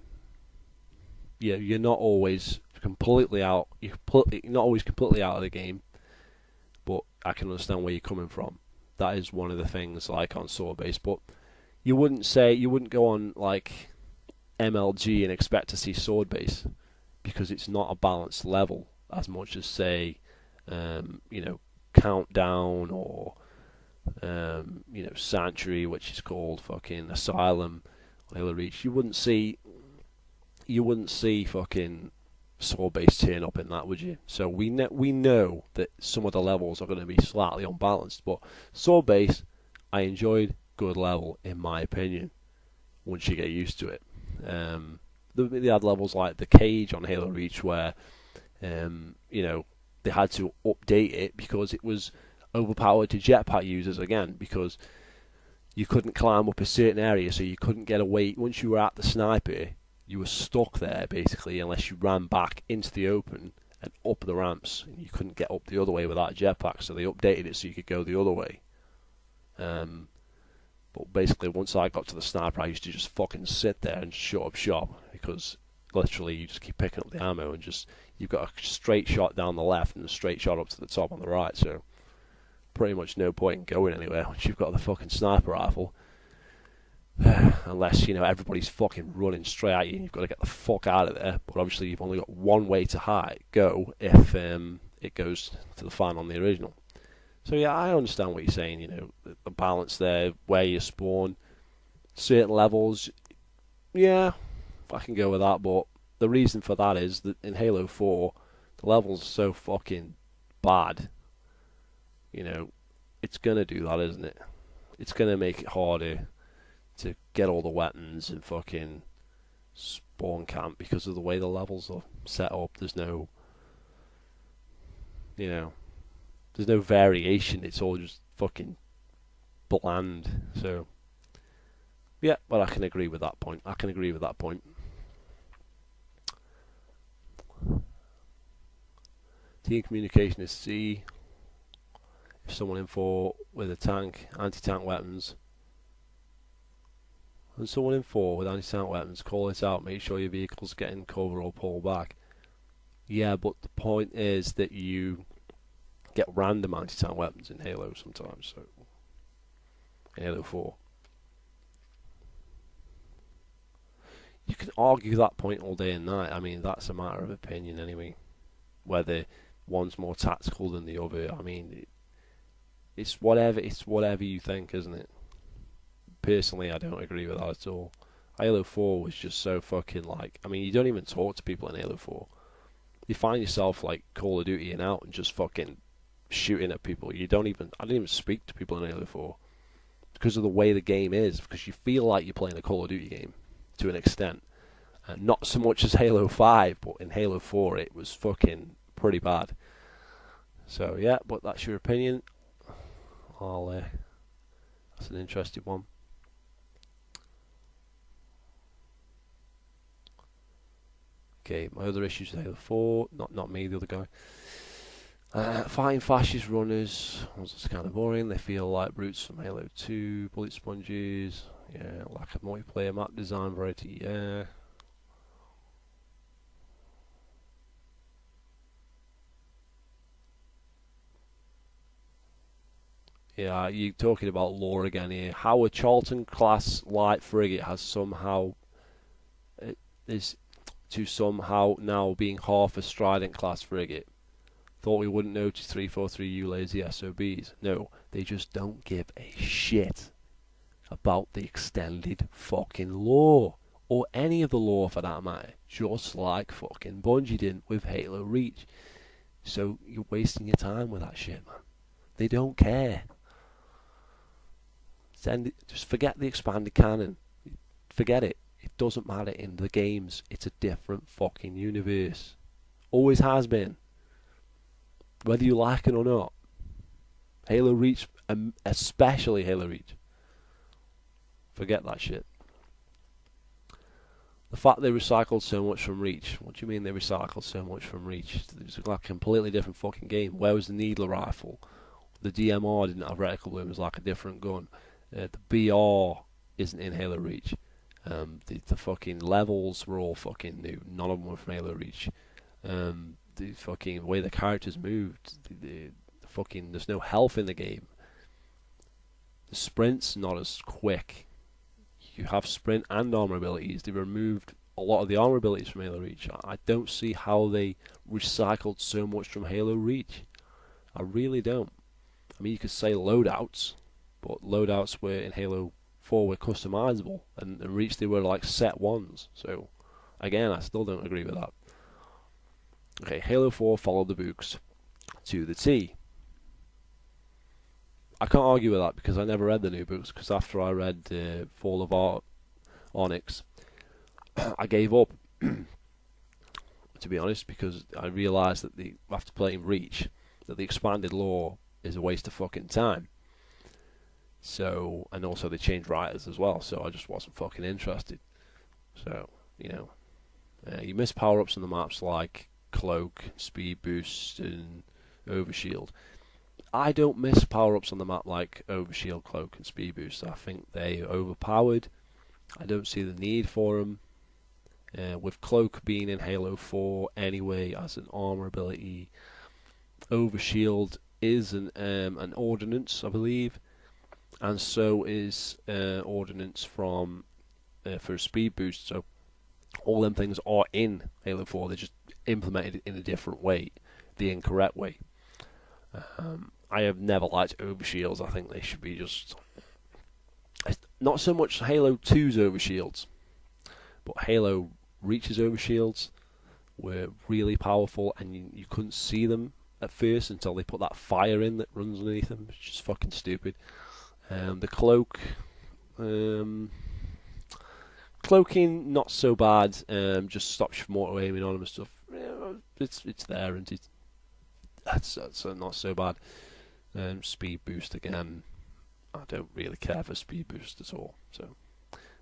Yeah, you're not always completely out. You're not always completely out of the game, but I can understand where you're coming from. That is one of the things, like on Sword Base. But you wouldn't go on like MLG and expect to see Sword Base, because it's not a balanced level as much as say, Countdown or Sanctuary, which is called fucking Asylum, Halo Reach. You wouldn't see fucking Sword Base turn up in that, would you? So we know that some of the levels are going to be slightly unbalanced, but Sword Base I enjoyed, good level in my opinion once you get used to it. They had levels like the cage on Halo Reach where they had to update it because it was overpowered to jetpack users again, because you couldn't climb up a certain area, so you couldn't get away. Once you were at the sniper, you were stuck there basically unless you ran back into the open and up the ramps, and you couldn't get up the other way without a jetpack, so they updated it so you could go the other way. But basically once I got to the sniper, I used to just fucking sit there and shut up shop, because literally you just keep picking up the ammo and you've got a straight shot down the left and a straight shot up to the top on the right, so pretty much no point in going anywhere once you've got the fucking sniper rifle. Unless, everybody's fucking running straight at you and you've got to get the fuck out of there. But obviously you've only got one way to go if it goes to the final on the original. So yeah, I understand what you're saying, the balance there, where you spawn, certain levels, yeah, I can go with that, but the reason for that is that in Halo 4, the levels are so fucking bad, it's gonna do that, isn't it? It's gonna make it harder to get all the weapons and fucking spawn camp because of the way the levels are set up. There's no, there's no variation. It's all just fucking bland. So, yeah, but I can agree with that point. Team communication is C. If someone in for with a tank, anti-tank weapons, and someone in for with anti-tank weapons, call it out. Make sure your vehicle's getting cover or pull back. Yeah, but the point is that you get random anti-tank weapons in Halo sometimes. So in Halo 4, you can argue that point all day and night. I mean, that's a matter of opinion anyway. Whether one's more tactical than the other. I mean, it's whatever you think, isn't it? Personally, I don't agree with that at all. Halo 4 was just so fucking you don't even talk to people in Halo 4. You find yourself like Call of Duty and out and just fucking shooting at people. I didn't even speak to people in Halo 4 because of the way the game is, because you feel like you're playing a Call of Duty game to an extent. Not so much as Halo 5, but in Halo 4 it was fucking pretty bad. So yeah, but that's your opinion. That's an interesting one. Okay, my other issues with Halo 4, not me, the other guy. Fighting fascist runners was kind of boring. They feel like brutes from Halo 2. Bullet sponges, yeah. Lack of multiplayer map design variety, yeah. Yeah, you're talking about lore again here. How a Charlton class light frigate has somehow is to somehow now being half a Strident class frigate. Thought we wouldn't notice 343, you lazy SOBs. No, they just don't give a shit about the extended fucking lore, or any of the lore for that matter. Just like fucking Bungie did with Halo Reach. So you're wasting your time with that shit, man. They don't care. Just forget the expanded canon. Forget it. It doesn't matter in the games. It's a different fucking universe. Always has been. Whether you like it or not. Halo Reach, especially Halo Reach. Forget that shit. The fact they recycled so much from Reach. What do you mean they recycled so much from Reach? It's like a completely different fucking game. Where was the Needler rifle? The DMR didn't have reticle bloom. It was like a different gun. The BR isn't in Halo Reach. The fucking levels were all fucking new. None of them were from Halo Reach. The fucking way the characters moved. The fucking there's no health in the game. The sprint's not as quick. You have sprint and armor abilities. They removed a lot of the armor abilities from Halo Reach. I don't see how they recycled so much from Halo Reach. I really don't. I mean, you could say loadouts, but loadouts were in Halo 4 were customizable, and in Reach they were like set ones. So, again, I still don't agree with that. Okay, Halo 4 followed the books to the T. I can't argue with that because I never read the new books, because after I read Fall of Onyx, I gave up, to be honest, because I realised that after playing Reach, that the expanded lore is a waste of fucking time. So, and also they changed writers as well, so I just wasn't fucking interested. So, you miss power-ups on the maps like Cloak, Speed Boost, and Overshield. I don't miss power-ups on the map like Overshield, Cloak, and Speed Boost. I think they're overpowered. I don't see the need for them. With Cloak being in Halo 4 anyway as an armor ability, Overshield is an ordnance, I believe, and so is ordnance from for a speed boost. So all them things are in Halo 4. They're just implemented in a different way, the incorrect way. I have never liked overshields. I think they should be just not so much Halo 2's overshields, but Halo Reach's overshields were really powerful, and you couldn't see them at first until they put that fire in that runs underneath them. It's just fucking stupid. The cloak, cloaking not so bad. Just stops you from auto aiming on them and stuff. Yeah, it's there, and that's not so bad. Speed boost again. I don't really care for speed boost at all. So,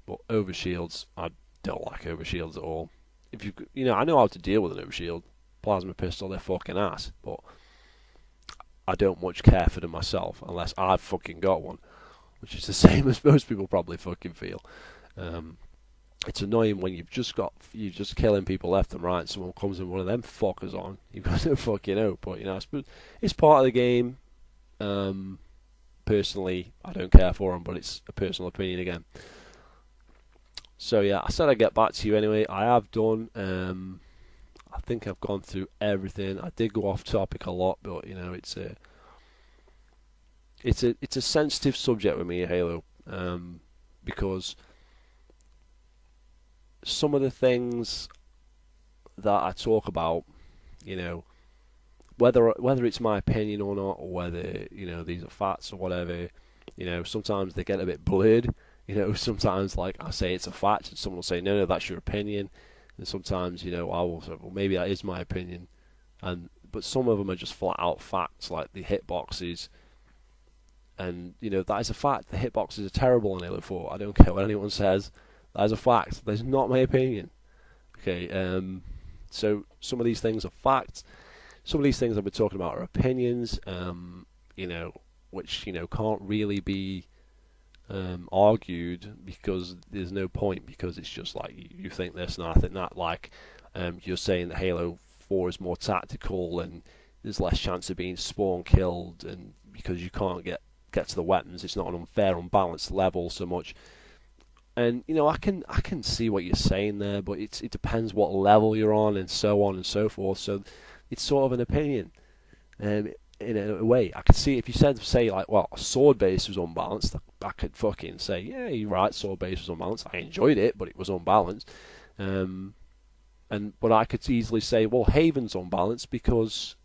but overshields, I don't like overshields at all. If I know how to deal with an overshield. Plasma pistol, they're fucking ass, but I don't much care for them myself unless I've fucking got one, which is the same as most people probably fucking feel. It's annoying when you're just killing people left and right, and someone comes in one of them fuckers on. You've got no fucking hope, but I suppose it's part of the game. Personally, I don't care for them, but it's a personal opinion again. So yeah, I said I'd get back to you anyway. I have done. I think I've gone through everything. I did go off topic a lot, but it's a sensitive subject with me, Halo, because some of the things that I talk about, whether it's my opinion or not, or whether these are facts or whatever, sometimes they get a bit blurred. Sometimes like I say it's a fact, and someone will say no, that's your opinion. And sometimes, I will say, well, maybe that is my opinion, but some of them are just flat out facts, like the hitboxes, and that is a fact. The hitboxes are terrible in Halo 4. I don't care what anyone says. That is a fact. That's not my opinion. Okay, so some of these things are facts. Some of these things I've been talking about are opinions, which can't really be argued, because there's no point, because it's just like you think this and I think that. Like you're saying that Halo 4 is more tactical and there's less chance of being spawn killed, and because you can't get to the weapons, it's not an unfair, unbalanced level so much. And I can see what you're saying there, but it depends what level you're on, and so on and so forth. So it's sort of an opinion. In a way, I could see if you say like, well, sword base was unbalanced, I could fucking say, yeah, you're right, sword base was unbalanced. I enjoyed it, but it was unbalanced. But I could easily say, well, Haven's unbalanced because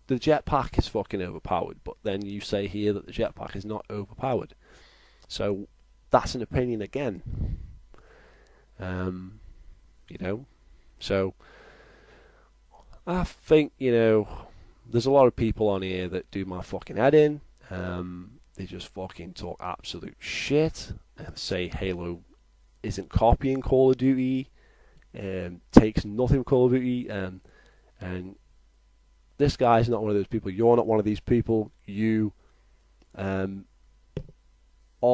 the jetpack is fucking overpowered. But then you say here that the jetpack is not overpowered. So that's an opinion again. So I think there's a lot of people on here that do my fucking head in. They just fucking talk absolute shit and say Halo isn't copying Call of Duty, takes nothing from Call of Duty, and this guy's not one of those people. You're not one of these people. You are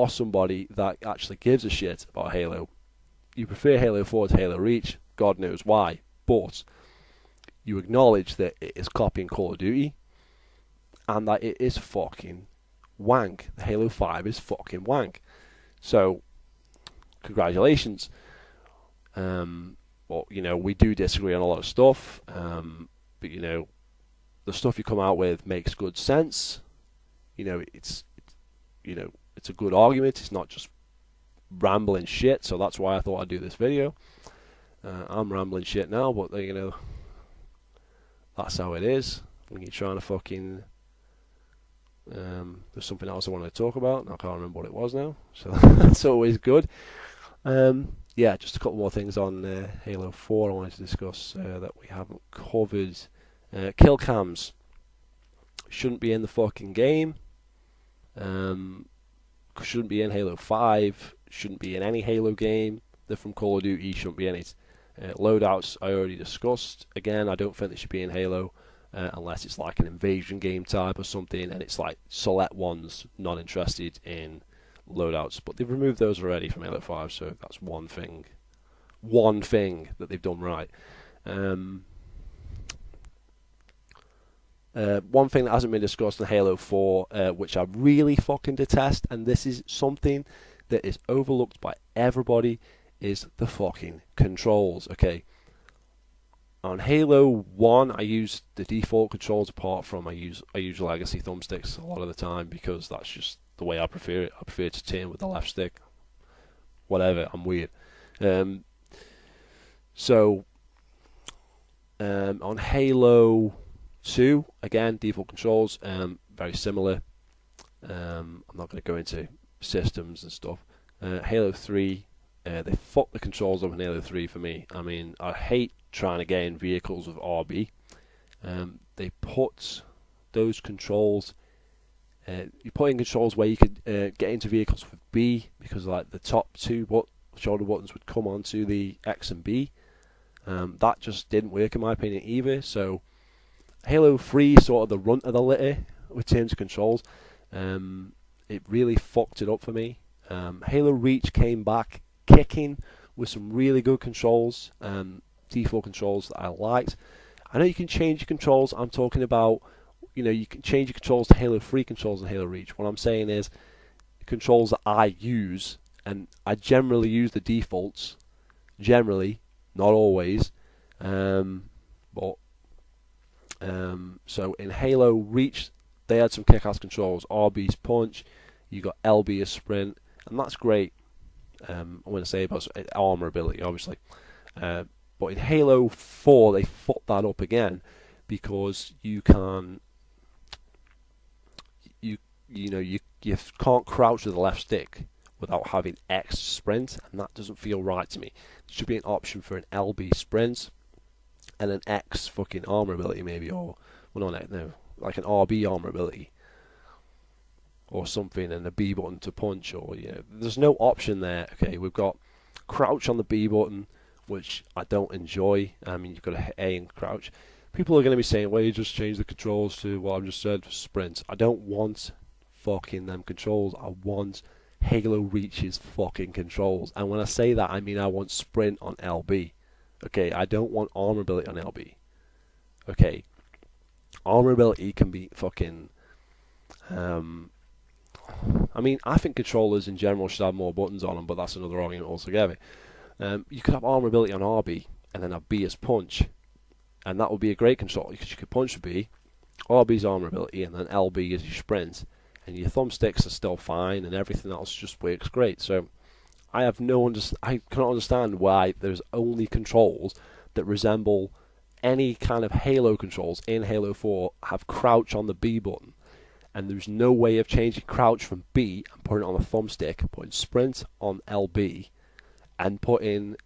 somebody that actually gives a shit about Halo. You prefer Halo 4 to Halo Reach, God knows why, but you acknowledge that it is copying Call of Duty, and that it is fucking wank. The Halo 5 is fucking wank. So, congratulations. Well, we do disagree on a lot of stuff, but the stuff you come out with makes good sense. It's a good argument. It's not just rambling shit. So that's why I thought I'd do this video. I'm rambling shit now, but that's how it is when you're trying to fucking. There's something else I wanted to talk about, and I can't remember what it was now. So that's always good. Yeah, just a couple more things on Halo 4 I wanted to discuss that we haven't covered. Kill cams shouldn't be in the fucking game. Shouldn't be in Halo 5. Shouldn't be in any Halo game. They're from Call of Duty. Shouldn't be in it. Loadouts I already discussed. Again, I don't think they should be in Halo unless it's like an invasion game type or something, and it's like select ones, not interested in loadouts. But they've removed those already from Halo 5, so that's one thing that they've done right. One thing that hasn't been discussed in Halo 4, which I really fucking detest, and this is something that is overlooked by everybody, is the fucking controls. Okay, on Halo 1, I use the default controls. Apart from I use legacy thumbsticks a lot of the time because that's just the way I prefer it. I prefer to turn with the left stick. Whatever, I'm weird. On Halo 2, again, default controls, very similar. I'm not going to go into systems and stuff. Halo 3, they fucked the controls up in Halo 3 for me. I mean, I hate trying to get in vehicles with RB. They put those controls. You put in controls where you could get into vehicles with B, because like the top two shoulder buttons would come onto the X and B. That just didn't work in my opinion either. So Halo 3 sort of the runt of the litter with terms of controls. It really fucked it up for me. Halo Reach came back kicking with some really good controls, default controls that I liked. I know you can change your controls. I'm talking about, you can change your controls to Halo 3 controls and Halo Reach. What I'm saying is controls that I use, and I generally use the defaults. Generally, not always. So in Halo Reach, they had some kick-ass controls. RB's punch, you got LB as sprint, and that's great. I'm going to say about armor ability, obviously. But in Halo 4, they fucked that up again, because you can, you can't crouch with the left stick without having X sprint, and that doesn't feel right to me. There should be an option for an LB sprint and an X fucking armor ability, maybe, or like an RB armor ability or something, and a B button to punch, or there's no option there. Okay, we've got crouch on the B button, which I don't enjoy. I mean, you've got to hit A and crouch. People are going to be saying, well, you just change the controls to what I've just said for sprint. I don't want fucking them controls. I want Halo Reach's fucking controls. And when I say that, I mean I want sprint on LB. Okay, I don't want armor ability on LB. Okay, armor ability can be fucking... I mean, I think controllers in general should have more buttons on them, but that's another argument altogether. You could have armor ability on RB and then have B as punch, and that would be a great control, because you could punch with B, RB's armor ability, and then LB is your sprint, and your thumbsticks are still fine, and everything else just works great. So I cannot understand why there's only controls that resemble any kind of Halo controls in Halo 4 have crouch on the B button, and there's no way of changing crouch from B and putting it on a thumbstick, putting sprint on LB, and putting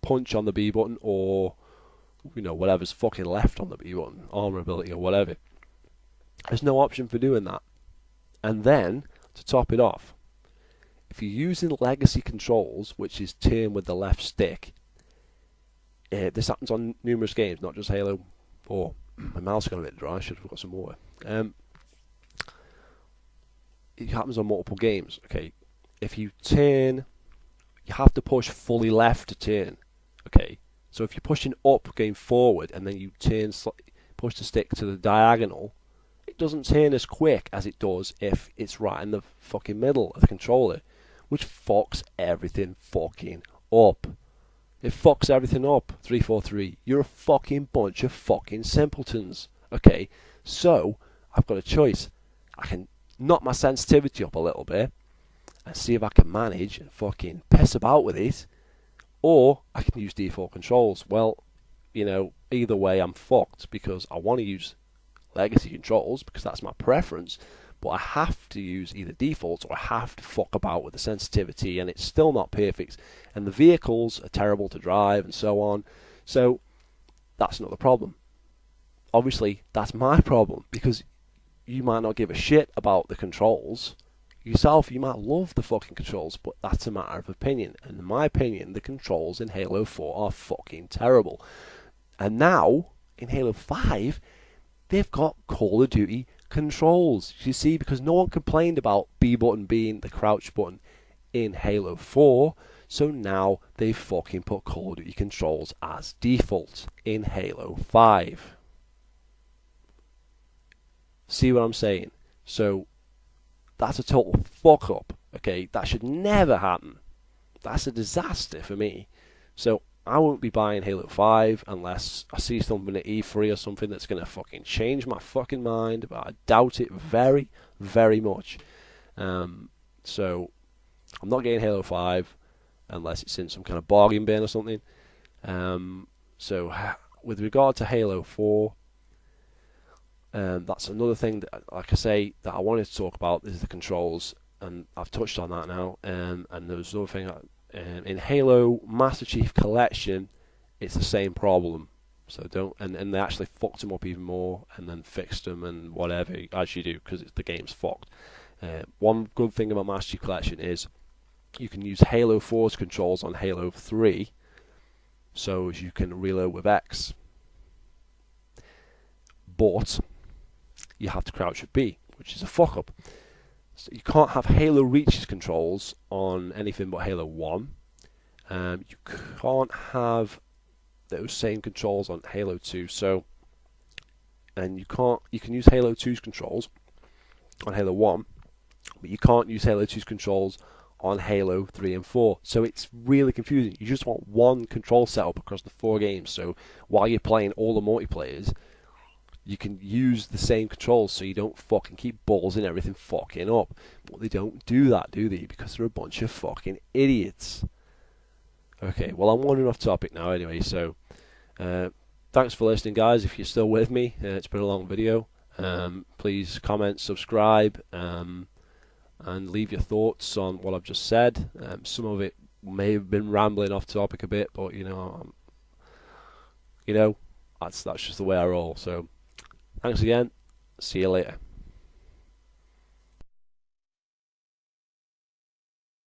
punch on the B button, or whatever's fucking left on the B button, armor ability or whatever. There's no option for doing that. And then to top it off, if you're using legacy controls, which is turn with the left stick, this happens on numerous games, not just Halo 4. My mouth's got a bit dry, I should have got some water. It happens on multiple games. Okay, if you turn, you have to push fully left to turn. Okay, so if you're pushing up going forward and then you turn, push the stick to the diagonal, it doesn't turn as quick as it does if it's right in the fucking middle of the controller, which fucks everything fucking up. It fucks everything up. 343. You're a fucking bunch of fucking simpletons. Okay, so I've got a choice. I can knock my sensitivity up a little bit and see if I can manage and fucking piss about with it, or I can use default controls. Well, either way I'm fucked, because I want to use legacy controls because that's my preference, but I have to use either defaults or I have to fuck about with the sensitivity, and it's still not perfect, and the vehicles are terrible to drive and so on. So that's not the problem. Obviously that's my problem, because you might not give a shit about the controls yourself. You might love the fucking controls, but that's a matter of opinion, and in my opinion the controls in Halo 4 are fucking terrible. And now in Halo 5 they've got Call of Duty controls, you see, because no one complained about B button being the crouch button in Halo 4, so now they fucking put Call of Duty controls as default in Halo 5. See what I'm saying? So that's a total fuck up. Okay, that should never happen. That's a disaster for me. So I won't be buying Halo 5 unless I see something at E3 or something that's going to fucking change my fucking mind, but I doubt it very, very much. So I'm not getting Halo 5 unless it's in some kind of bargain bin or something. So with regard to Halo 4, that's another thing that, like I say, that I wanted to talk about is the controls, and I've touched on that now. And there's another thing in Halo Master Chief Collection, it's the same problem. So don't, and they actually fucked them up even more, and then fixed them and whatever as you do because the game's fucked. One good thing about Master Chief Collection is you can use Halo 4's controls on Halo 3, so you can reload with X. But you have to crouch with B, which is a fuck up. So you can't have Halo Reach's controls on anything but Halo 1. You can't have those same controls on Halo 2. So, and you can use Halo 2's controls on Halo 1, but you can't use Halo 2's controls on Halo 3 and 4. So it's really confusing. You just want one control setup across the 4 games. So while you're playing all the multiplayers, you can use the same controls so you don't fucking keep balls and everything fucking up. But they don't do that, do they? Because they're a bunch of fucking idiots. Okay, well, I'm wandering off topic now anyway, so thanks for listening, guys. If you're still with me, it's been a long video. Please comment, subscribe, and leave your thoughts on what I've just said. Some of it may have been rambling off topic a bit, but that's just the way I roll. So thanks again. See you later.